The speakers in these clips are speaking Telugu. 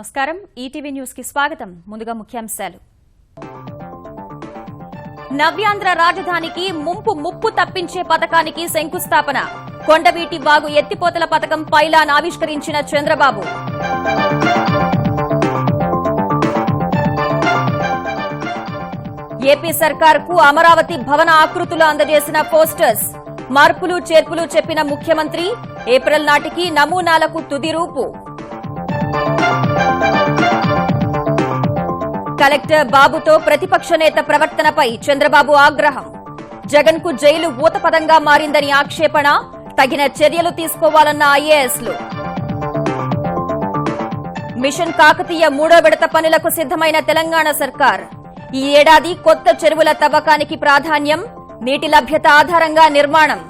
నమస్కారం ఈటీవీ న్యూస్ కి స్వాగతం ముందుగా ముఖ్యాంశాలు నవ్యాంధ్ర రాజధానికి ముప్పు తప్పించే పథకానికి శంకుస్థాపన కొండవీటి వాగు ఎత్తిపోతల పథకం పైలాన్ ఆవిష్కరించిన చంద్రబాబు ఏపీ సర్కార్కు అమరావతి భవన ఆకృతులు అందజేసిన పోస్టర్స్ మార్పులు చేర్పులు చెప్పిన ముఖ్యమంత్రి ఏప్రిల్ నాటికి నమూనాలకు తుది రూపు కలెక్టర్ బాబుతో ప్రతిపక్ష నేత ప్రవర్తనపై చంద్రబాబు ఆగ్రహం జగన్ కు జైలు ఊతపదంగా మారిందని ఆక్షేపణ తగిన చర్యలు తీసుకోవాలన్న ఐఏఎస్లు మిషన్ కాకతీయ 3వ విడత పనులకు సిద్దమైన తెలంగాణ సర్కార్ ఈ ఏడాది కొత్త చెరువుల తవ్వకానికి ప్రాధాన్యం నీటి లభ్యత ఆధారంగా నిర్మాణం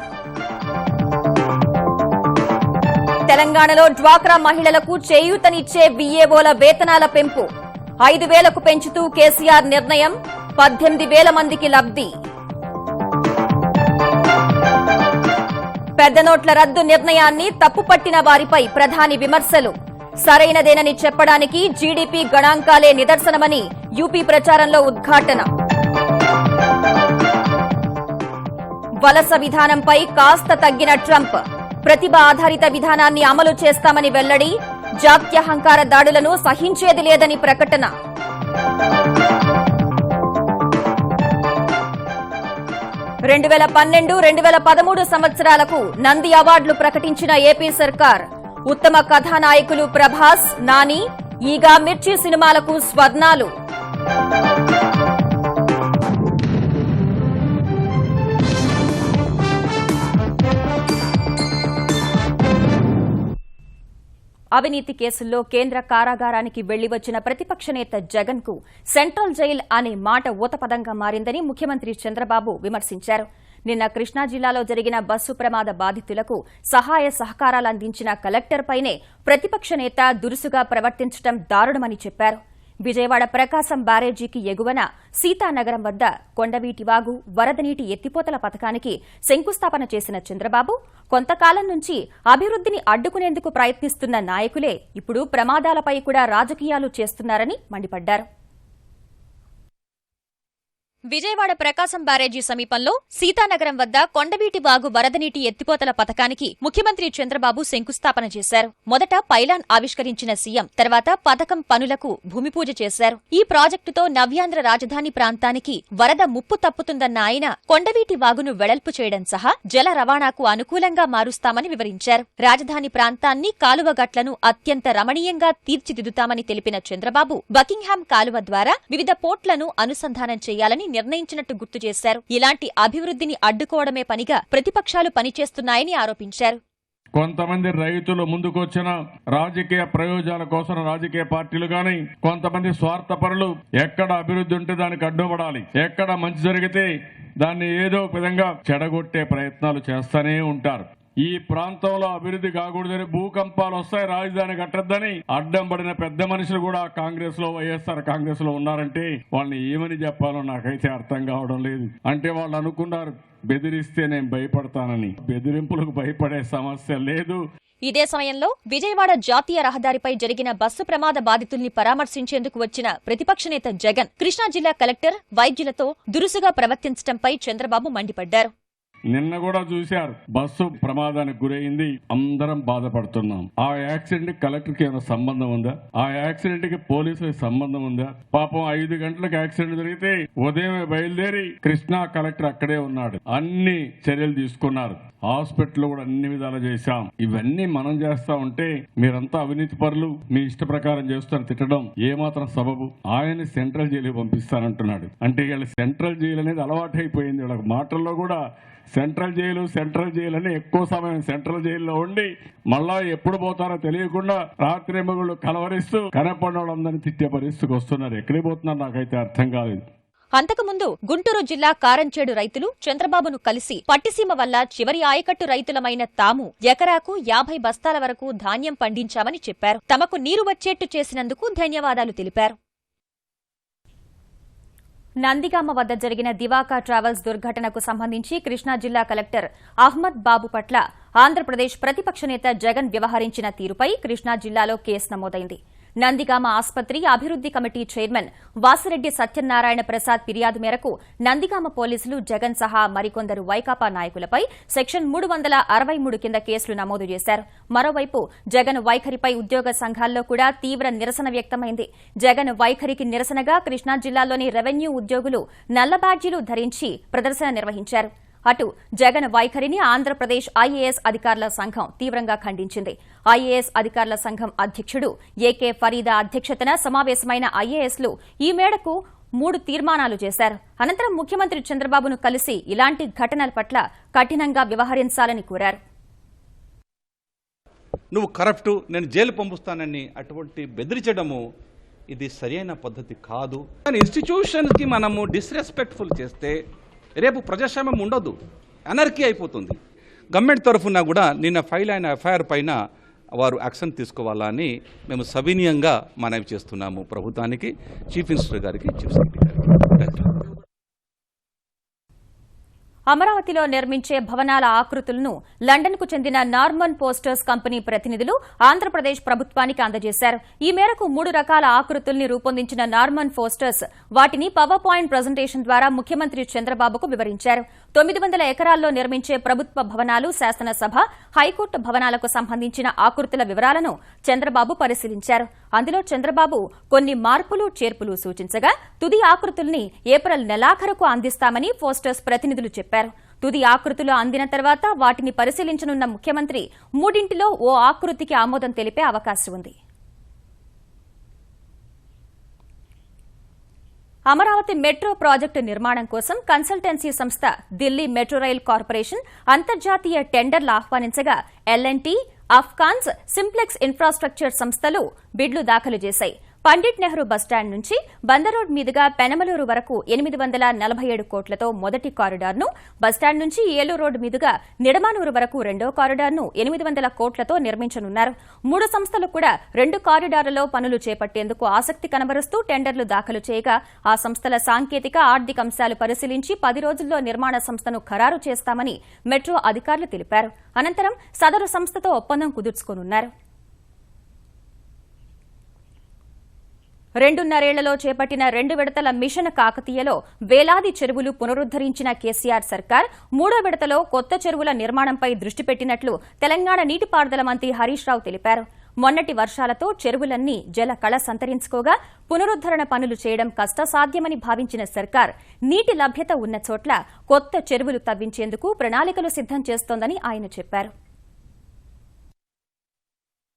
తెలంగాణలో డ్వాక్రా మహిళలకు చేయూతనిచ్చే వీఏఓల వేతనాల పెంపు 5,000కు పెంచుతూ కేసీఆర్ నిర్ణయం 18,000 మందికి లబ్ది పెద్ద నోట్ల రద్దు నిర్ణయాన్ని తప్పుపట్టిన వారిపై ప్రధాని విమర్శలు సరైనదేనని చెప్పడానికి జీడీపీ గణాంకాలే నిదర్శనమని యూపీ ప్రచారంలో ఉద్ఘాటన వలస విధానంపై కాస్త తగ్గిన ట్రంప్ ప్రతిభ ఆధారిత విధానాన్ని అమలు చేస్తామని వెల్లడి జాత్యహంకార దాడులను సహించేది లేదని ప్రకటన రెండు 2012-2013 సంవత్సరాలకు నంది అవార్డులు ప్రకటించిన ఏపీ సర్కార్ ఉత్తమ కథానాయకులు ప్రభాస్ నాని ఈగా మిర్చి సినిమాలకు స్వర్ణాలు అవినీతి కేసుల్లో కేంద్ర కారాగారానికి వెళ్లి వచ్చిన ప్రతిపక్ష నేత జగన్ కు సెంట్రల్ జైల్ అనే మాట ఊతపదంగా మారిందని ముఖ్యమంత్రి చంద్రబాబు విమర్శించారు నిన్న కృష్ణా జిల్లాలో జరిగిన బస్సు ప్రమాద బాధితులకు సహాయ సహకారాలు అందించిన కలెక్టర్పైనే ప్రతిపక్ష నేత దురుసుగా ప్రవర్తించడం దారుణమని చెప్పారు విజయవాడ ప్రకాశం బ్యారేజీకి ఎగువన సీతానగరం వద్ద కొండవీటి వాగు వరద నీటి ఎత్తిపోతల పథకానికి శంకుస్థాపన చేసిన చంద్రబాబు కొంతకాలం నుంచి అభివృద్ధిని అడ్డుకునేందుకు ప్రయత్నిస్తున్న నాయకులే ఇప్పుడు ప్రమాదాలపై కూడా రాజకీయాలు చేస్తున్నారని మండిపడ్డారు విజయవాడ ప్రకాశం బ్యారేజీ సమీపంలో సీతానగరం వద్ద కొండవీటి వాగు వరద నీటి ఎత్తిపోతల పథకానికి ముఖ్యమంత్రి చంద్రబాబు శంకుస్థాపన చేశారు మొదట పైలాన్ ఆవిష్కరించిన సీఎం తర్వాత పథకం పనులకు భూమిపూజ చేశారు ఈ ప్రాజెక్టుతో నవ్యాంధ్ర రాజధాని ప్రాంతానికి వరద ముప్పు తప్పుతుందన్న ఆయన కొండవీటి వాగును వెడల్పు చేయడం సహా జల రవాణాకు అనుకూలంగా మారుస్తామని వివరించారు రాజధాని ప్రాంతాన్ని కాలువ గట్లను అత్యంత రమణీయంగా తీర్చిదిద్దుతామని తెలిపిన చంద్రబాబు బకింగ్హామ్ కాలువ ద్వారా వివిధ పోర్ట్లను అనుసంధానం చేయాలని నిర్ణయించినట్టు గుర్తు చేశారు ఇలాంటి అభివృద్ధిని అడ్డుకోవడమే పనిగా ప్రతిపక్షాలు పనిచేస్తున్నాయని ఆరోపించారు కొంతమంది రైతులు ముందుకొచ్చిన రాజకీయ ప్రయోజనాల కోసం రాజకీయ పార్టీలు గాని కొంతమంది స్వార్థపరులు ఎక్కడ అభివృద్ధి ఉంటే దానికి అడ్డుపడాలి ఎక్కడ మంచి జరిగితే దాన్ని ఏదో విధంగా చెడగొట్టే ప్రయత్నాలు చేస్తూనే ఉంటారు ఈ ప్రాంతంలో అభివృద్ధి కాకూడదని భూకంపాలు వస్తాయి రాజధాని కట్టద్దని అడ్డం పడిన పెద్ద మనుషులు కూడా కాంగ్రెస్ లో వైఎస్ఆర్ కాంగ్రెస్ లో ఉన్నారంటే వాళ్ళని ఏమని చెప్పాలో నాకైతే అర్థం కావడం లేదు అంటే వాళ్ళు అనుకున్నారు బెదిరిస్తే నేను భయపడతానని బెదిరింపులకు భయపడే సమస్య లేదు ఇదే సమయంలో విజయవాడ జాతీయ రహదారిపై జరిగిన బస్సు ప్రమాద బాధితుల్ని పరామర్శించేందుకు వచ్చిన ప్రతిపక్ష నేత జగన్ కృష్ణా జిల్లా కలెక్టర్ వైద్యులతో దురుసుగా ప్రవర్తించడంపై చంద్రబాబు మండిపడ్డారు నిన్న కూడా చూశారు బస్సు ప్రమాదానికి గురైంది అందరం బాధపడుతున్నాం ఆ యాక్సిడెంట్ కి కలెక్టర్ కి ఏమైనా సంబంధం ఉందా ఆ యాక్సిడెంట్ కి పోలీసులకు సంబంధం ఉందా పాపం 5 గంటలకు యాక్సిడెంట్ జరిగితే ఉదయమే బయలుదేరి కృష్ణా కలెక్టర్ అక్కడే ఉన్నాడు అన్ని చర్యలు తీసుకున్నారు హాస్పిటల్ కూడా అన్ని విధాలు చేశాం ఇవన్నీ మనం చేస్తా ఉంటే మీరంతా అవినీతి పరులు మీ ఇష్ట ప్రకారం చేస్తారని తిట్టడం ఏమాత్రం సబబు ఆయన సెంట్రల్ జైలు పంపిస్తానంటున్నాడు అంటే వీళ్ళ సెంట్రల్ జైలు అనేది అలవాటైపోయింది వీళ్ళ మాటల్లో కూడా సెంట్రల్ జైలు అని ఎక్కువ సమయం సెంట్రల్ జైల్లో ఉండి మళ్ళా ఎప్పుడు పోతారో తెలియకుండా రాత్రి మగుళ్ళు కలవరిస్తూ కనపడిన వాళ్ళందరినీ తిట్టే పరిస్థితికి వస్తున్నారు ఎక్కడికి పోతున్నారు నాకైతే అర్థం కాలేదు అంతకుముందు గుంటూరు జిల్లా కారంచేడు రైతులు చంద్రబాబును కలిసి పట్టిసీమ వల్ల చివరి ఆయకట్టు రైతులమైన తాము ఎకరాకు 50 బస్తాల వరకు ధాన్యం పండించామని చెప్పారు తమకు నీరు వచ్చేట్టు చేసినందుకు ధన్యవాదాలు తెలిపారు నందిగామ వద్ద జరిగిన దివాకా ట్రావెల్స్ దుర్ఘటనకు సంబంధించి కృష్ణా జిల్లా కలెక్టర్ అహ్మద్ బాబు పట్ల ఆంధ్రప్రదేశ్ ప్రతిపక్ష నేత జగన్ వ్యవహరించిన తీరుపై కృష్ణా జిల్లాలో కేసు నమోదైంది నందిగామ ఆసుపత్రి అభివృద్ది కమిటీ చైర్మన్ వాసిరెడ్డి సత్యనారాయణ ప్రసాద్ ఫిర్యాదు మేరకు నందిగామ పోలీసులు జగన్ సహా మరికొందరు వైకాపా నాయకులపై సెక్షన్ 363 కింద కేసులు నమోదు చేశారు. మరోవైపు జగన్ వైఖరిపై ఉద్యోగ సంఘాల్లో కూడా తీవ్ర నిరసన వ్యక్తమైంది. జగన్ వైఖరికి నిరసనగా కృష్ణా జిల్లాలోని రెవెన్యూ ఉద్యోగులు నల్ల బ్యాడ్జీలు ధరించి ప్రదర్శన నిర్వహించారు. అటు జగన్ వైఖరిని ఆంధ్రప్రదేశ్ ఐఏఎస్ అధికారుల సంఘం తీవ్రంగా ఖండించింది. ఐఏఎస్ అధికారుల సంఘం అధ్యక్షుడు ఏకే ఫరీదా అధ్యక్షతన సమావేశమైన ఐఏఎస్లు ఈ మేరకు 3 తీర్మానాలు చేశారు. అనంతరం ముఖ్యమంత్రి చంద్రబాబును కలిసి ఇలాంటి ఘటనల పట్ల కఠినంగా వ్యవహరించాలని కోరారు. నువ్వు కరప్టు, నేను జైలు పంపుస్తానని అటువంటి బెదిరించడము ఇది సరైన పద్ధతి కాదు. కానీ ఇన్స్టిట్యూషన్కి మనము డిస్రెస్పెక్ట్ఫుల్ చేస్తే రేపు ప్రజాస్వామ్యం ఉండదు, అనర్కీ అయిపోతుంది. గవర్నమెంట్ తరఫున కూడా నిన్న ఫైల్ అయిన ఎఫ్ఐఆర్ పైన వారు యాక్షన్ తీసుకోవాలని మేము సవినీయంగా మనవి చేస్తున్నాము ప్రభుత్వానికి, చీఫ్ మినిస్టర్ గారికి, చీఫ్ సెక్రటరీ గారికి. అమరావతిలో నిర్మించే భవనాల ఆకృతులను లండన్కు చెందిన నార్మన్ పోస్టర్స్ కంపెనీ ప్రతినిధులు ఆంధ్రప్రదేశ్ ప్రభుత్వానికి అందజేశారు. ఈ మేరకు 3 రకాల ఆకృతుల్ని రూపొందించిన నార్మన్ పోస్టర్స్ వాటిని పవర్ పాయింట్ ప్రజెంటేషన్ ద్వారా ముఖ్యమంత్రి చంద్రబాబుకు వివరించారు. 900 ఎకరాల్లో నిర్మించే ప్రభుత్వ భవనాలు, శాసనసభ, హైకోర్టు భవనాలకు సంబంధించిన ఆకృతుల వివరాలను చంద్రబాబు పరిశీలించారు. అందులో చంద్రబాబు కొన్ని మార్పులు, చేర్పులు సూచించగా తుది ఆకృతుల్ని ఏప్రిల్ నెలాఖరుకు అందిస్తామని పోస్టర్స్ ప్రతినిధులు చెప్పారు. తుది ఆకృతులు అందిన తర్వాత వాటిని పరిశీలించనున్న ముఖ్యమంత్రి 3ంటిలో ఓ ఆకృతికి ఆమోదం తెలిపే అవకాశం ఉంది. అమరావతి మెట్రో ప్రాజెక్టు నిర్మాణం కోసం కన్సల్టెన్సీ సంస్థ ఢిల్లీ మెట్రో రైల్ కార్పొరేషన్ అంతర్జాతీయ టెండర్లు ఆహ్వానించగా ఎల్&టీ, అఫ్కాన్స్, సింప్లెక్స్ ఇన్ఫ్రాస్ట్రక్చర్ సంస్థలు బిడ్లు దాఖలు చేశాయి. పండిట్ నెహ్రూ బస్టాండ్ నుంచి బందరోడ్ మీదుగా పెనమలూరు వరకు 847 కోట్లతో మొదటి కారిడార్ను, బస్టాండ్ నుంచి ఏలూరు రోడ్డు మీదుగా నిడమానూరు వరకు రెండో కారిడార్ను 800 కోట్లతో నిర్మించనున్నారు. 3 సంస్థలు కూడా 2 కారిడార్లలో పనులు చేపట్టేందుకు ఆసక్తి కనబరుస్తూ టెండర్లు దాఖలు చేయగా ఆ సంస్థల సాంకేతిక, ఆర్థిక అంశాలు పరిశీలించి 10 రోజుల్లో నిర్మాణ సంస్థను ఖరారు చేస్తామని మెట్రో అధికారులు తెలిపారు. అనంతరం సదరు సంస్థతో ఒప్పందం కుదుర్చుకోనున్నారు. 2.5 చేపట్టిన 2 విడతల మిషన్ కాకతీయలో వేలాది చెరువులు పునరుద్దరించిన కేసీఆర్ సర్కార్ 3వ విడతలో కొత్త చెరువుల నిర్మాణంపై దృష్టి పెట్టినట్లు తెలంగాణ నీటిపారుదల మంత్రి హరీష్ రావు తెలిపారు. మొన్నటి వర్షాలతో చెరువులన్నీ జల కళ సంతరించుకోగా పునరుద్దరణ పనులు చేయడం కష్టసాధ్యమని భావించిన సర్కార్ నీటి లభ్యత ఉన్న చోట్ల కొత్త చెరువులు తవ్వించేందుకు ప్రణాళికలు సిద్దం చేస్తోందని ఆయన చెప్పారు.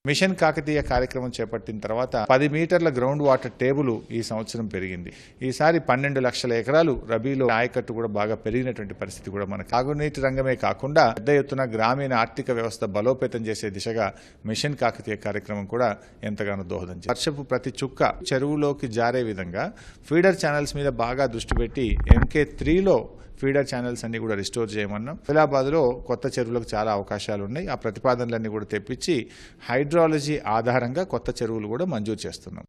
మిషన్ కాకతీయ కార్యక్రమం చేపట్టిన తర్వాత 10 మీటర్ల గ్రౌండ్ వాటర్ టేబుల్ ఈ సంవత్సరం పెరిగింది. ఈసారి 12 లక్షల ఎకరాలు రబీలో ఆయకట్టు కూడా బాగా పెరిగినటువంటి పరిస్థితి కూడా మనకు. తాగునీటి రంగమే కాకుండా పెద్ద ఎత్తున గ్రామీణ ఆర్థిక వ్యవస్థ బలోపేతం చేసే దిశగా మిషన్ కాకతీయ కార్యక్రమం కూడా ఎంతగానో దోహదం చేస్తుంది. వర్షపు ప్రతి చుక్క చెరువులోకి జారే విధంగా ఫీడర్ ఛానల్స్ మీద బాగా దృష్టి పెట్టి MK3లో ఫీడర్ ఛానల్స్ అన్ని కూడా రిస్టోర్ చేయమన్నాం. ఆదిలాబాద్లో కొత్త చెరువులకు చాలా అవకాశాలు ఉన్నాయి. ఆ ప్రతిపాదనలన్నీ కూడా తెప్పించి హైడ్రాలజీ ఆధారంగా కొత్త చెరువులు కూడా మంజూరు చేస్తున్నాం.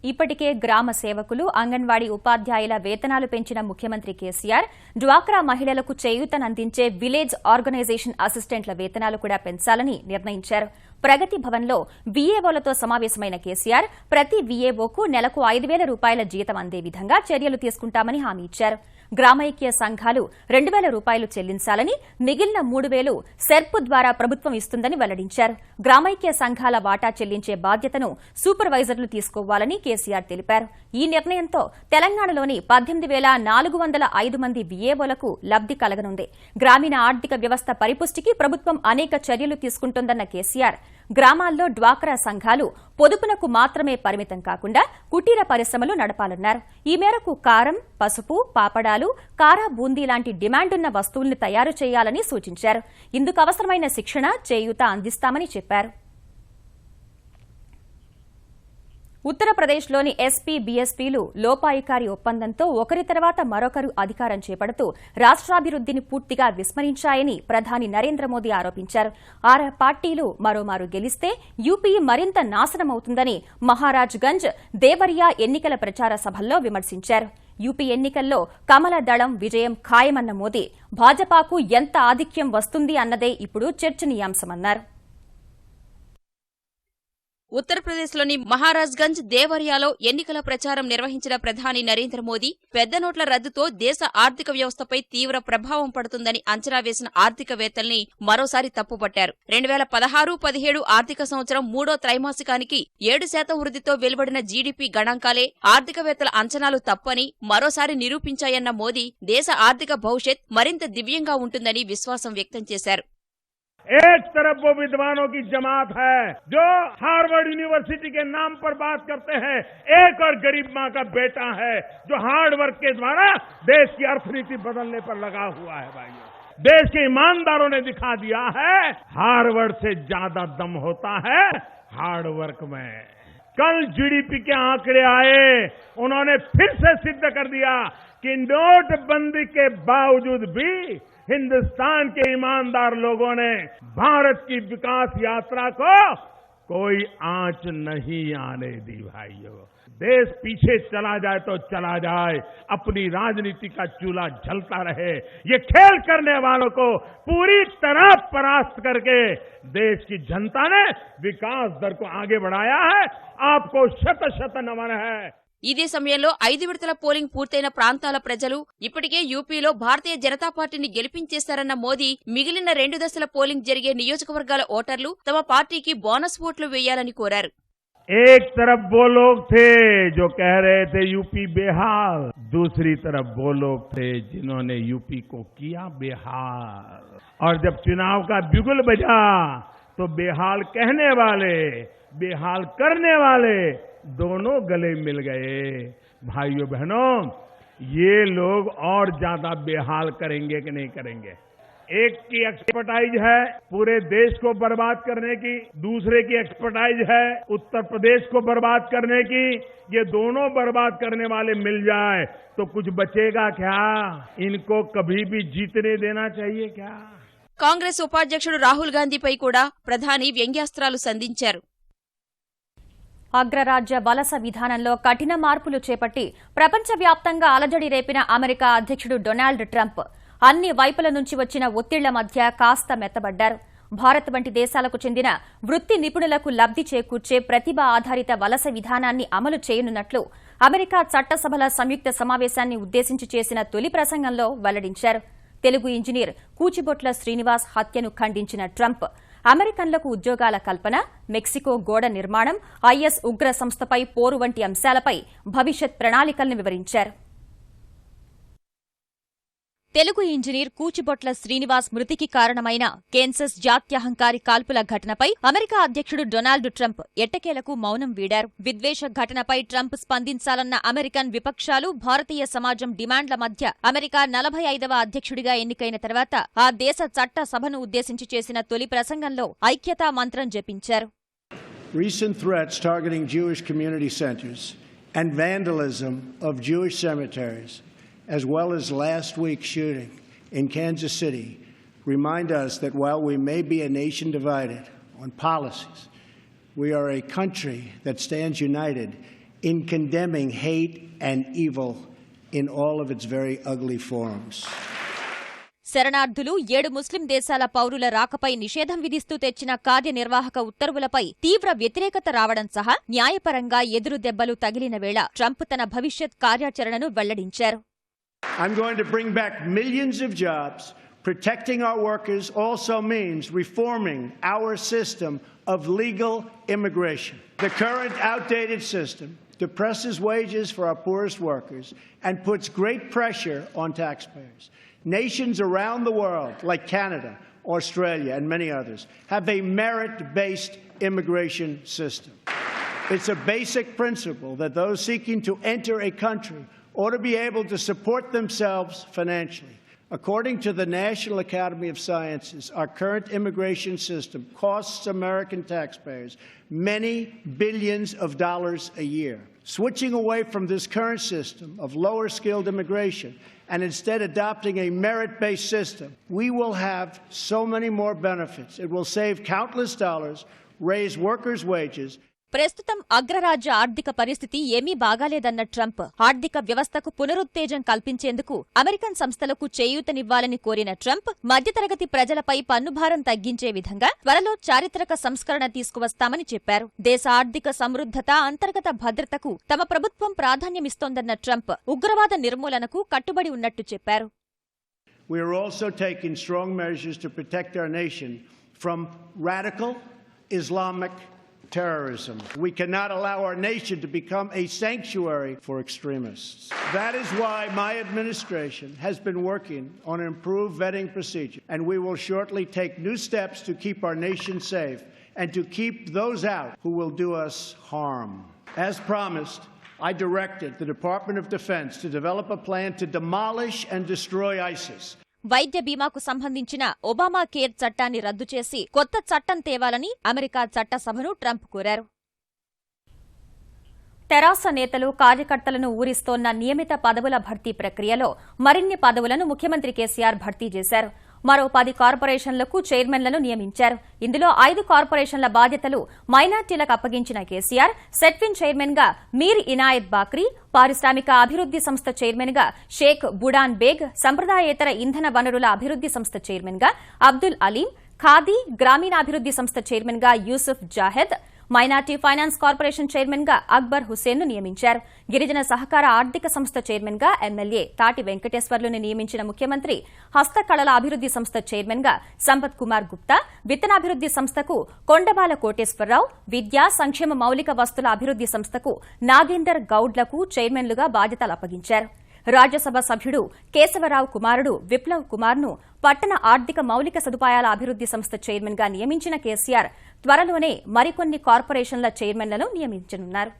ఇప్పటికే గ్రామ సేవకులు, అంగన్వాడీ ఉపాధ్యాయుల వేతనాలు పెంచిన ముఖ్యమంత్రి కేసీఆర్ డ్వాక్రా మహిళలకు చేయూతనందించే విలేజ్ ఆర్గనైజేషన్ అసిస్టెంట్ల వేతనాలు కూడా పెంచాలని నిర్ణయించారు. ప్రగతి భవన్లో వీఏఓలతో సమావేశమైన కేసీఆర్ ప్రతి వీఏఓకు నెలకు 5,000 రూపాయల జీతం అందే విధంగా చర్యలు తీసుకుంటామని హామీ ఇచ్చారు. గ్రామైక్య సంఘాలు 2,000 రూపాయలు చెల్లించాలని, మిగిలిన 3,000 సెర్ప్ ద్వారా ప్రభుత్వం ఇస్తుందని వెల్లడించారు. గ్రామైక్య సంఘాల వాటా చెల్లించే బాధ్యతను సూపర్వైజర్లు తీసుకోవాలని కేసీఆర్ తెలిపారు. ఈ నిర్ణయంతో తెలంగాణలోని 18,405 మంది వీఏఓలకు లబ్ది కలగనుంది. గ్రామీణ ఆర్థిక వ్యవస్థ పరిపుష్టికి ప్రభుత్వం అనేక చర్యలు తీసుకుంటోందన్న కేసీఆర్ గ్రామాల్లో డ్వాక్రా సంఘాలు పొదుపునకు మాత్రమే పరిమితం కాకుండా కుటీర పరిశ్రమలు నడపాలన్నారు. ఈ మేరకు కారం, పసుపు, పాపడాలు, కారా బూందీ లాంటి డిమాండున్న వస్తువుల్ని తయారు చేయాలని సూచించారు. ఇందుకు అవసరమైన శిక్షణ, చేయూత అందిస్తామని చెప్పారు. ఉత్తరప్రదేశ్లోని ఎస్పీ, బీఎస్పీలు లోపాయికారి ఒప్పందంతో ఒకరి తర్వాత మరొకరు అధికారం చేపడుతూ రాష్ట్రాభివృద్దిని పూర్తిగా విస్మరించాయని ప్రధాని నరేంద్ర మోదీ ఆరోపించారు. ఆ పార్టీలు మరోమారు గెలిస్తే యూపీ మరింత నాశనమవుతుందని మహారాజ్గంజ్, దేవరియా ఎన్నికల ప్రచార సభల్లో విమర్శించారు. యూపీ ఎన్నికల్లో కమల దళం విజయం ఖాయమన్న మోదీ భాజపాకు ఎంత ఆధిక్యం వస్తుంది అన్నదే ఇప్పుడు చర్చనీయాంశమన్నారు. ఉత్తరప్రదేశ్లోని మహారాజ్గంజ్, దేవరియాలో ఎన్నికల ప్రచారం నిర్వహించిన ప్రధాని నరేంద్ర మోదీ పెద్ద నోట్ల రద్దుతో దేశ ఆర్థిక వ్యవస్థపై తీవ్ర ప్రభావం పడుతుందని అంచనా వేసిన ఆర్థికవేత్తల్ని మరోసారి తప్పుపట్టారు. 2016-17 ఆర్థిక సంవత్సరం మూడో త్రైమాసికానికి 7% వృద్ధితో వెలువడిన జీడీపీ గణాంకాలే ఆర్థికవేత్తల అంచనాలు తప్పని మరోసారి నిరూపించాయన్న మోదీ దేశ ఆర్థిక భవిష్యత్ మరింత దివ్యంగా ఉంటుందని విశ్వాసం వ్యక్తం చేశారు. एक तरफ वो विद्वानों की जमात है जो हार्वर्ड यूनिवर्सिटी के नाम पर बात करते हैं, एक और गरीब माँ का बेटा है जो हार्ड वर्क के द्वारा देश की अर्थनीति बदलने पर लगा हुआ है। भाइयों, देश के ईमानदारों ने दिखा दिया है हार्वर्ड से ज्यादा दम होता है हार्ड वर्क में। कल जीडीपी के आंकड़े आए, उन्होंने फिर से सिद्ध कर दिया कि नोटबंदी के बावजूद भी हिंदुस्तान के ईमानदार लोगों ने भारत की विकास यात्रा को कोई आंच नहीं आने दी। भाइयों, देश पीछे चला जाए तो चला जाए, अपनी राजनीति का चूल्हा जलता रहे। ये खेल करने वालों को पूरी तरह परास्त करके देश की जनता ने विकास दर को आगे बढ़ाया है। आपको शत शत नमन है। ఇదే సమయంలో 5 విడతల పోలింగ్ పూర్తయిన ప్రాంతాల ప్రజలు ఇప్పటికే యూపీలో భారతీయ జనతా పార్టీని గెలిపించేశారన్న మోదీ మిగిలిన 2 దశల పోలింగ్ జరిగే నియోజకవర్గాల ఓటర్లు తమ పార్టీకి బోనస్ ఓట్లు వేయాలని కోరారు. एक तरफ वो लोग थे जो कह रहे थे यूपी बेहाल, दूसरी तरफ वो लोग थे जिन्होंने यूपी को किया बेहाल। और जब चुनाव का बिगुल बजा तो बेहाल कहने वाले, बेहाल करने वाले दोनों गले मिल गए। भाइयों बहनों, ये लोग और ज्यादा बेहाल करेंगे कि नहीं करेंगे? एक की एक्सपर्टाइज है पूरे देश को बर्बाद करने की, दूसरे की एक्सपर्टाइज है उत्तर प्रदेश को बर्बाद करने की। ये दोनों बर्बाद करने वाले मिल जाए तो कुछ बचेगा क्या? इनको कभी भी जीतने देना चाहिए क्या? కాంగ్రెస్ ఉపాధ్యక్షుడు రాహుల్ గాంధీపై కూడా ప్రధాని వ్యంగ్యాస్త్రాలు సంధించారు. అగ్రరాజ్య వలస విధానంలో కఠిన మార్పులు చేపట్టి ప్రపంచవ్యాప్తంగా అలజడి రేపిన అమెరికా అధ్యక్షుడు డొనాల్డ్ ట్రంప్ అన్ని వైపుల నుంచి వచ్చిన ఒత్తిళ్ల మధ్య కాస్త మెత్తబడ్డారు. భారత్ వంటి దేశాలకు చెందిన వృత్తి నిపుణులకు లబ్ది చేకూర్చే ప్రతిభ ఆధారిత వలస విధానాన్ని అమలు చేయనున్నట్లు అమెరికా చట్టసభల సంయుక్త సమావేశాన్ని ఉద్దేశించి చేసిన తొలి ప్రసంగంలో వెల్లడించారు. తెలుగు ఇంజనీర్ కూచిబొట్ల శ్రీనివాస్ హత్యను ఖండించిన ట్రంప్ అమెరికన్లకు ఉద్యోగాల కల్పన, మెక్సికో గోడ నిర్మాణం, ఐఎస్ ఉగ్ర సంస్థపై పోరు వంటి అంశాలపై భవిష్యత్ ప్రణాళికలను వివరించారు. తెలుగు ఇంజనీర్ కూచిబొట్ల శ్రీనివాస్ మృతికి కారణమైన కేన్సస్ జాత్యహంకారి కాల్పుల ఘటనపై అమెరికా అధ్యక్షుడు డొనాల్డ్ ట్రంప్ ఎట్టకేలకు మౌనం వీడారు. విద్వేష ఘటనపై ట్రంప్ స్పందించాలన్న అమెరికన్ విపక్షాలు, భారతీయ సమాజం డిమాండ్ల మధ్య అమెరికా 45వ అధ్యక్షుడిగా ఎన్నికైన తర్వాత ఆ దేశ చట్ట సభను ఉద్దేశించి చేసిన తొలి ప్రసంగంలో ఐక్యతా మంత్రం జపించారు. Recent threats targeting Jewish community centers and vandalism of Jewish cemeteries, as well as last week's shooting in Kansas City, remind us that while we may be a nation divided on policies, we are a country that stands united in condemning hate and evil in all of its very ugly forms. శరణార్థులు 7 ముస్లిం దేశాల పౌరుల రాకపై నిషేధం విధిస్తూ తెచ్చిన కార్యనిర్వాహక ఉత్తర్వులపై తీవ్ర వ్యతిరేకత రావడం సహా న్యాయపరంగా ఎదురు దెబ్బలు తగిలిన వేళ ట్రంప్ తన భవిష్యత్ కార్యాచరణను వెల్లడించారు. I'm going to bring back millions of jobs. Protecting our workers also means reforming our system of legal immigration. The current outdated system depresses wages for our poorest workers and puts great pressure on taxpayers. Nations around the world, like Canada, Australia, and many others, have a merit-based immigration system. It's a basic principle that those seeking to enter a country ought to be able to support themselves financially. According to the National Academy of Sciences, our current immigration system costs American taxpayers many billions of dollars a year. Switching away from this current system of lower-skilled immigration and instead adopting a merit-based system, we will have so many more benefits. It will save countless dollars, raise workers' wages. ప్రస్తుతం అగ్రరాజ్య ఆర్థిక పరిస్థితి ఏమీ బాగాలేదన్న ట్రంప్ ఆర్థిక వ్యవస్థకు పునరుత్తేజం కల్పించేందుకు అమెరికన్ సంస్థలకు చేయూతనివ్వాలని కోరిన ట్రంప్ మధ్యతరగతి ప్రజలపై పన్నుభారం తగ్గించే విధంగా త్వరలో చారిత్రక సంస్కరణ తీసుకువస్తామని చెప్పారు. దేశ ఆర్థిక సమృద్ధత, అంతర్గత భద్రతకు తమ ప్రభుత్వం ప్రాధాన్యమిస్తోందన్న ట్రంప్ ఉగ్రవాద నిర్మూలనకు కట్టుబడి ఉన్నట్టు చెప్పారు. We are also taking strong measures to protect our nation from radical Islamic terrorism. We cannot allow our nation to become a sanctuary for extremists. That is why my administration has been working on an improved vetting procedure, and we will shortly take new steps to keep our nation safe and to keep those out who will do us harm. As promised, I directed the Department of Defense to develop a plan to demolish and destroy ISIS. వైద్య బీమాకు సంబంధించిన ఒబామా కేర్ చట్టాన్ని రద్దు చేసి కొత్త చట్టం తేవాలని అమెరికా చట్టసభను ట్రంప్ కోరారు. తెరాస నేతలు, కార్యకర్తలను ఊరిస్తోన్న నియమిత పదవుల భర్తీ ప్రక్రియలో మరిన్ని పదవులను ముఖ్యమంత్రి కేసీఆర్ భర్తీ చేశారు. మరో 10 కార్పొరేషన్లకు చైర్మన్లను నియమించారు. ఇందులో 5 కార్పొరేషన్ల బాధ్యతలు మైనార్టీలకు అప్పగించిన కేసీఆర్ సెట్విన్ చైర్మన్ గా మీర్ ఇనాయత్ బాక్రీ, పారిశ్రామిక అభివృద్ది సంస్థ చైర్మన్ గా షేక్ బుడాన్ బేగ్, సంప్రదాయేతర ఇంధన వనరుల అభివృద్ది సంస్థ చైర్మన్ గా అబ్దుల్ అలీం, ఖాదీ గ్రామీణాభివృద్ది సంస్థ చైర్మన్ గా Yusuf Zahed, minority finance corporation chairman గా అక్బర్ హుస్సేన్ ను నియమించారు. గిరిజన సహకార ఆర్థిక సంస్థ చైర్మన్ గా ఎమ్మెల్యే తాటి వెంకటేశ్వర్లుని నియమించిన ముఖ్యమంత్రి హస్తకళల అభివృద్ది సంస్థ చైర్మన్ గా సంపత్ కుమార్ గుప్తా, విత్తనాభివృద్ది సంస్థకు కొండబాల కోటేశ్వరరావు, విద్యా సంక్షేమ మౌలిక వస్తుల అభివృద్ది సంస్థకు నాగేందర్ గౌడ్లకు చైర్మన్లుగా బాధ్యతలు అప్పగించారు. రాజ్యసభ సభ్యుడు కేశవరావు కుమారుడు విప్లవ్ కుమార్ ను పట్టణ ఆర్థిక మౌలిక సదుపాయాల అభివృద్ది సంస్థ చైర్మన్ గా నియమించిన కేసీఆర్ త్వరలోనే మరికొన్ని కార్పొరేషన్ల చైర్మన్లను నియమించనున్నారు.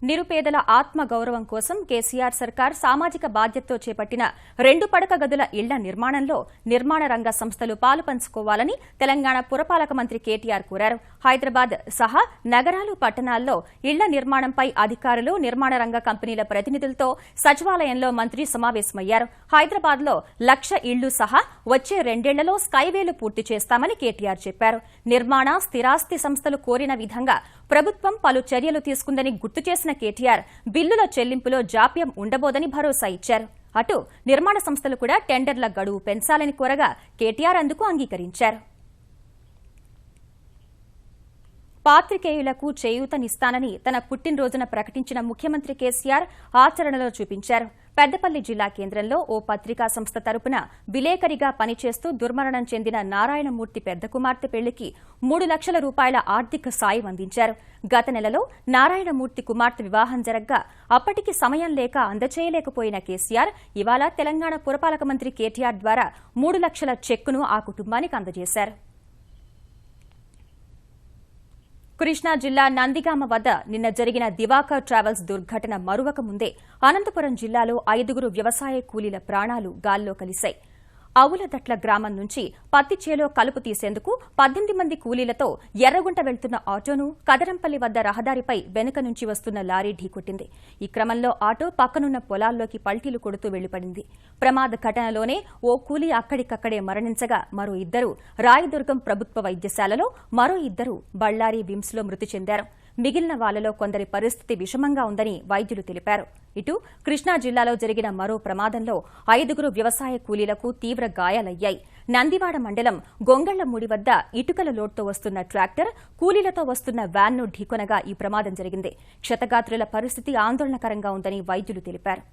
నిరుపేదల ఆత్మగౌరవం కోసం కేసీఆర్ సర్కార్ సామాజిక బాధ్యతతో చేపట్టిన 2 పడక గదుల ఇళ్ల నిర్మాణంలో నిర్మాణ రంగ సంస్థలు పాలు పంచుకోవాలని తెలంగాణ పురపాలక మంత్రి కేటీఆర్ కోరారు. హైదరాబాద్ సహా నగరాలు, పట్టణాల్లో ఇళ్ల నిర్మాణంపై అధికారులు, నిర్మాణ రంగ కంపెనీల ప్రతినిధులతో సచివాలయంలో మంత్రి సమావేశమయ్యారు. హైదరాబాద్ లో 1,00,000 ఇళ్లు సహా వచ్చే 2 ఏళ్లలో స్కైవేలు పూర్తి చేస్తామని కేటీఆర్ చెప్పారు. నిర్మాణ, స్థిరాస్తి సంస్థలు కోరిన విధంగా ప్రభుత్వం పలు చర్యలు తీసుకుందని గుర్తు చేసిన కేటీఆర్ బిల్లుల చెల్లింపులో జాప్యం ఉండబోదని భరోసా ఇచ్చారు. అటు నిర్మాణ సంస్థలు కూడా టెండర్ల గడువు పెంచాలని కోరగా కేటీఆర్ అందుకు అంగీకరించారు. పాత్రికేయులకు చేయూతనిస్తానని తన పుట్టినరోజున ప్రకటించిన ముఖ్యమంత్రి కేసీఆర్ ఆచరణలో చూపించారు. పెద్దపల్లి జిల్లా కేంద్రంలో ఓ పత్రికా సంస్థ తరపున విలేకరిగా పనిచేస్తూ దుర్మరణం చెందిన నారాయణమూర్తి పెద్ద కుమార్తె పెళ్లికి 3 లక్షల రూపాయల ఆర్థిక సాయం అందించారు. గత నెలలో నారాయణమూర్తి కుమార్తె వివాహం జరగ్గా అప్పటికి సమయం లేక అందచేయలేకపోయిన కేసీఆర్ ఇవాళ తెలంగాణ పురపాలక మంత్రి కేటీఆర్ ద్వారా 3 లక్షల చెక్కును ఆ కుటుంబానికి అందజేశారు. కృష్ణా జిల్లా నందిగామ వద్ద నిన్న జరిగిన దివాకర్ ట్రావెల్స్ దుర్ఘటన మరువక ముందే అనంతపురం జిల్లాలో 5 వ్యవసాయ కూలీల ప్రాణాలు గాల్లో కలిశాయి. అవులదట్ల గ్రామం నుంచి పత్తి చేలో కలుపు తీసేందుకు 18 మంది కూలీలతో ఎర్రగుంట వెళ్తున్న ఆటోను కదరంపల్లి వద్ద రహదారిపై వెనుక నుంచి వస్తున్న లారీ ఢీకొట్టింది. ఈ క్రమంలో ఆటో పక్కనున్న పొలాల్లోకి పల్టీలు కొడుతూ వెళ్లిపడింది. ప్రమాద ఘటనలోనే ఓ కూలీ అక్కడికక్కడే మరణించగా మరో 2 రాయదుర్గం ప్రభుత్వ వైద్యశాలలో, మరో 2 బళ్లారి విమ్స్ లో మృతి చెందారు. మిగిలిన వాళ్లలో కొందరి పరిస్థితి విషమంగా ఉందని వైద్యులు తెలిపారు. ఇటు కృష్ణా జిల్లాలో జరిగిన మరో ప్రమాదంలో 5 వ్యవసాయ కూలీలకు తీవ్ర గాయాలయ్యాయి. నందివాడ మండలం గొంగళ్లమూడి వద్ద ఇటుకల లోడ్తో వస్తున్న ట్రాక్టర్ కూలీలతో వస్తున్న వ్యాన్ను ఢీకొనగా ఈ ప్రమాదం జరిగింది. క్షతగాత్రుల పరిస్థితి ఆందోళనకరంగా ఉందని వైద్యులు తెలిపారు.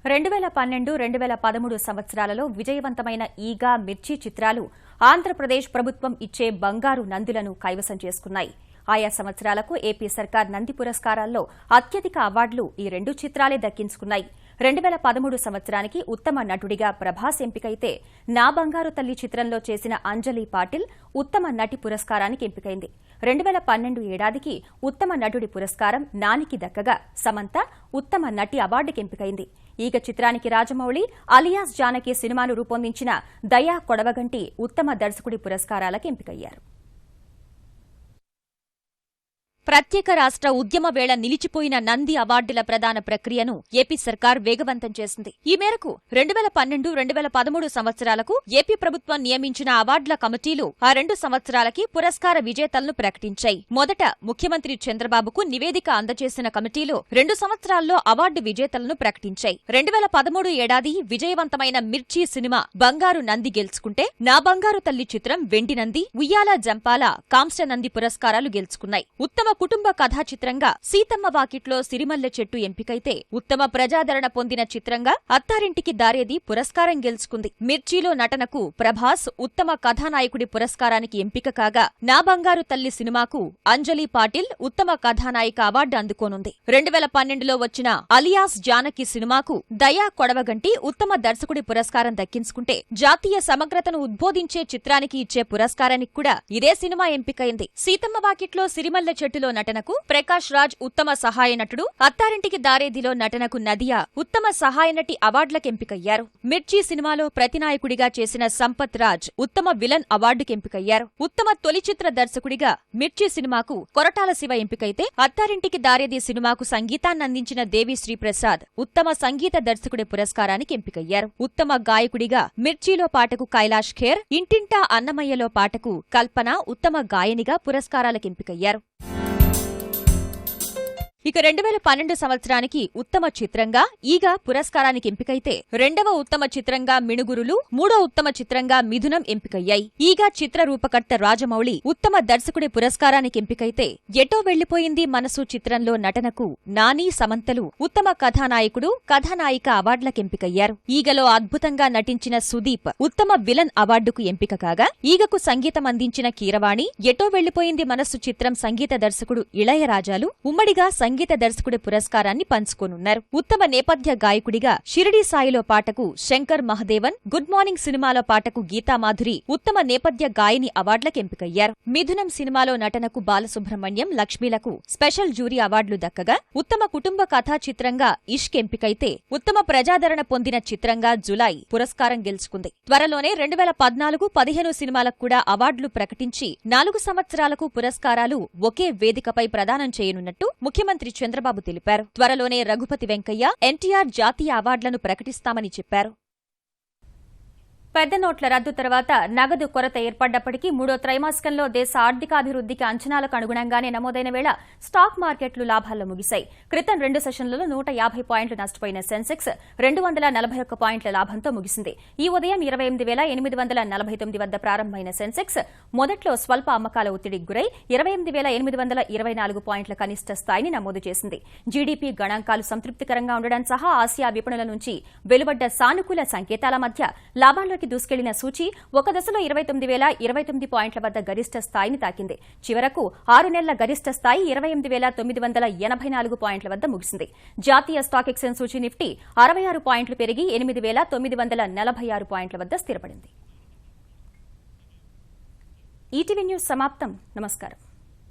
2012-2013 సంవత్సరాలలో విజయవంతమైన ఈగ, మిర్చి చిత్రాలు ఆంధ్రప్రదేశ్ ప్రభుత్వం ఇచ్చే బంగారు నందులను కైవసం చేసుకున్నాయి. ఆయా సంవత్సరాలకు ఏపీ సర్కార్ నంది పురస్కారాల్లో అత్యధిక అవార్డులు ఈ 2 చిత్రాలే దక్కించుకున్నాయి. 2013 సంవత్సరానికి ఉత్తమ నటుడిగా ప్రభాస్ ఎంపికైతే నా బంగారు తల్లి చిత్రంలో చేసిన అంజలి పాటిల్ ఉత్తమ నటి పురస్కారానికి ఎంపికైంది. 2012 ఏడాదికి ఉత్తమ నటుడి పురస్కారం నానికి దక్కగా సమంత ఉత్తమ నటి అవార్డుకి ఎంపికైంది. ఈగ చిత్రానికి రాజమౌళి అలియాస్ జానకి సినిమాను రూపొందించిన దయా కొడవగంటి ఉత్తమ దర్శకుడి పురస్కారాలకు ఎంపికయ్యారు. ప్రత్యేక రాష్ట్ర ఉద్యమ వేళ నిలిచిపోయిన నంది అవార్డుల ప్రదాన ప్రక్రియను ఏపీ సర్కార్ వేగవంతం చేసింది. ఈ మేరకు 2012-2013 సంవత్సరాలకు ఏపీ ప్రభుత్వం నియమించిన అవార్డుల కమిటీలు ఆ 2 సంవత్సరాలకి పురస్కార విజేతలను ప్రకటించాయి. మొదట ముఖ్యమంత్రి చంద్రబాబుకు నివేదిక అందజేసిన కమిటీలు 2 సంవత్సరాల్లో అవార్డు విజేతలను ప్రకటించాయి. 2013 ఏడాది విజయవంతమైన మిర్చి సినిమా బంగారు నంది గెలుచుకుంటే నా బంగారు తల్లి చిత్రం వెండి నంది, ఉయ్యాల జంపాల కాంస్య నంది పురస్కారాలు గెలుచుకున్నాయి. ఉత్తమ కుటుంబ కథా చిత్రంగా సీతమ్మ వాకిట్లో సిరిమల్లె చెట్టు ఎంపికైతే ఉత్తమ ప్రజాదరణ పొందిన చిత్రంగా అత్తారింటికి దారేది పురస్కారం గెలుచుకుంది. మిర్చిలో నటనకు ప్రభాస్ ఉత్తమ కథానాయకుడి పురస్కారానికి ఎంపిక కాగా నా బంగారు తల్లి సినిమాకు అంజలి పాటిల్ ఉత్తమ కథానాయిక అవార్డు అందుకోనుంది. 2012లో వచ్చిన అలియాస్ జానకి సినిమాకు దయా కొడవగంటి ఉత్తమ దర్శకుడి పురస్కారం దక్కించుకుంటే జాతీయ సమగ్రతను ఉద్బోధించే చిత్రానికి ఇచ్చే పురస్కారానికి కూడా ఇదే సినిమా ఎంపికైంది. సీతమ్మ వాకిట్లో సిరిమల్లె చెట్టులో నటనకు ప్రకాష్ రాజ్ ఉత్తమ సహాయ నటుడు, అత్తారింటికి దారేదిలో నటనకు నదియా ఉత్తమ సహాయ నటి అవార్డులకు ఎంపికయ్యారు. మిర్చి సినిమాలో ప్రతినాయకుడిగా చేసిన సంపత్ రాజ్ ఉత్తమ విలన్ అవార్డుకి ఎంపికయ్యారు. ఉత్తమ తొలి చిత్ర దర్శకుడిగా మిర్చి సినిమాకు కొరటాల శివ ఎంపికైతే అత్తారింటికి దారేది సినిమాకు సంగీతాన్నందించిన దేవిశ్రీ ప్రసాద్ ఉత్తమ సంగీత దర్శకుడి పురస్కారానికి ఎంపికయ్యారు. ఉత్తమ గాయకుడిగా మిర్చిలో పాటకు కైలాష్ ఖేర్, ఇంటింటా అన్నమయ్యలో పాటకు కల్పన ఉత్తమ గాయనిగా పురస్కారాలకు ఎంపికయ్యారు. ఇక 2012 సంవత్సరానికి ఉత్తమ చిత్రంగా ఈగ పురస్కారానికి ఎంపికైతే 2వ ఉత్తమ చిత్రంగా మిణుగురులు, 3వ ఉత్తమ చిత్రంగా మిథునం ఎంపికయ్యాయి. ఈగ చిత్ర రూపకర్త రాజమౌళి ఉత్తమ దర్శకుడి పురస్కారానికి ఎంపికైతే ఎటో వెళ్లిపోయింది మనసు చిత్రంలో నటనకు నాని, సమంతలు ఉత్తమ కథానాయకుడు, కథానాయిక అవార్డులకు ఎంపికయ్యారు. ఈగలో అద్భుతంగా నటించిన సుదీప్ ఉత్తమ విలన్ అవార్డుకు ఎంపిక కాగా ఈగకు సంగీతం అందించిన కీరవాణి, ఎటో వెళ్లిపోయింది మనస్సు చిత్రం సంగీత దర్శకుడు ఇళయరాజాలు ఉమ్మడిగా సంగీత దర్శకుడి పురస్కారాన్ని పంచుకోనున్నారు. ఉత్తమ నేపథ్య గాయకుడిగా షిరిడీ సాయిలో పాటకు శంకర్ మహదేవన్, గుడ్ మార్నింగ్ సినిమాలో పాటకు గీతామాధురి ఉత్తమ నేపథ్య గాయని అవార్డులకు ఎంపికయ్యారు. మిథునం సినిమాలో నటనకు బాలసుబ్రహ్మణ్యం, లక్ష్మీలకు స్పెషల్ జ్యూరీ అవార్డులు దక్కగా ఉత్తమ కుటుంబ కథా చిత్రంగా ఇష్క్ ఎంపికైతే ఉత్తమ ప్రజాదరణ పొందిన చిత్రంగా జులై పురస్కారం గెలుచుకుంది. త్వరలోనే 2014-15 సినిమాలకు కూడా అవార్డులు ప్రకటించి 4 సంవత్సరాలకు పురస్కారాలు ఒకే వేదికపై ప్రదానం చేయనున్నట్టు ముఖ్యమంత్రి చంద్రబాబు తెలిపారు. త్వరలోనే రఘుపతి వెంకయ్య, ఎన్టీఆర్ జాతీయ అవార్డులను ప్రకటిస్తామని చెప్పారు. పెద్ద నోట్ల రద్దు తర్వాత నగదు కొరత ఏర్పడ్డప్పటికీ 3వ త్రైమాసికంలో దేశ ఆర్థికాభివృద్ధికి అంచనాలకు అనుగుణంగానే నమోదైన వేళ స్టాక్ మార్కెట్లు లాభాల్లో ముగిశాయి. క్రితం 2 సెషన్లలో 150 పాయింట్లు నష్టపోయిన సెన్సెక్స్ 241 పాయింట్ల లాభంతో ముగిసింది. ఈ ఉదయం 28,849 వద్ద ప్రారంభమైన సెన్సెక్స్ మొదట్లో స్వల్ప అమ్మకాల ఒత్తిడికి గురై 28,824 పాయింట్ల కనిష్ట స్థాయిని నమోదు చేసింది. జీడీపీ గణాంకాలు సంతృప్తికరంగా ఉండడం సహా ఆసియా విపణుల నుంచి వెలువడ్డ సానుకూల సంకేతాల మధ్య లాభాల్లోకి దూసుకెళ్లిన సూచీ ఒక దశలో 29,029 పాయింట్ల వద్ద గరిష్ట స్థాయిని తాకింది. చివరకు 6 నెలల గరిష్ట స్థాయి 28,984 పాయింట్ల వద్ద ముగిసింది. జాతీయ స్టాక్ ఎక్స్చేంజ్ సూచీ నిఫ్టీ 66 పాయింట్లు పెరిగి 8,946 పాయింట్ల వద్ద స్థిరపడింది. ఈటీవీ న్యూస్ సమాప్తం. నమస్కారం.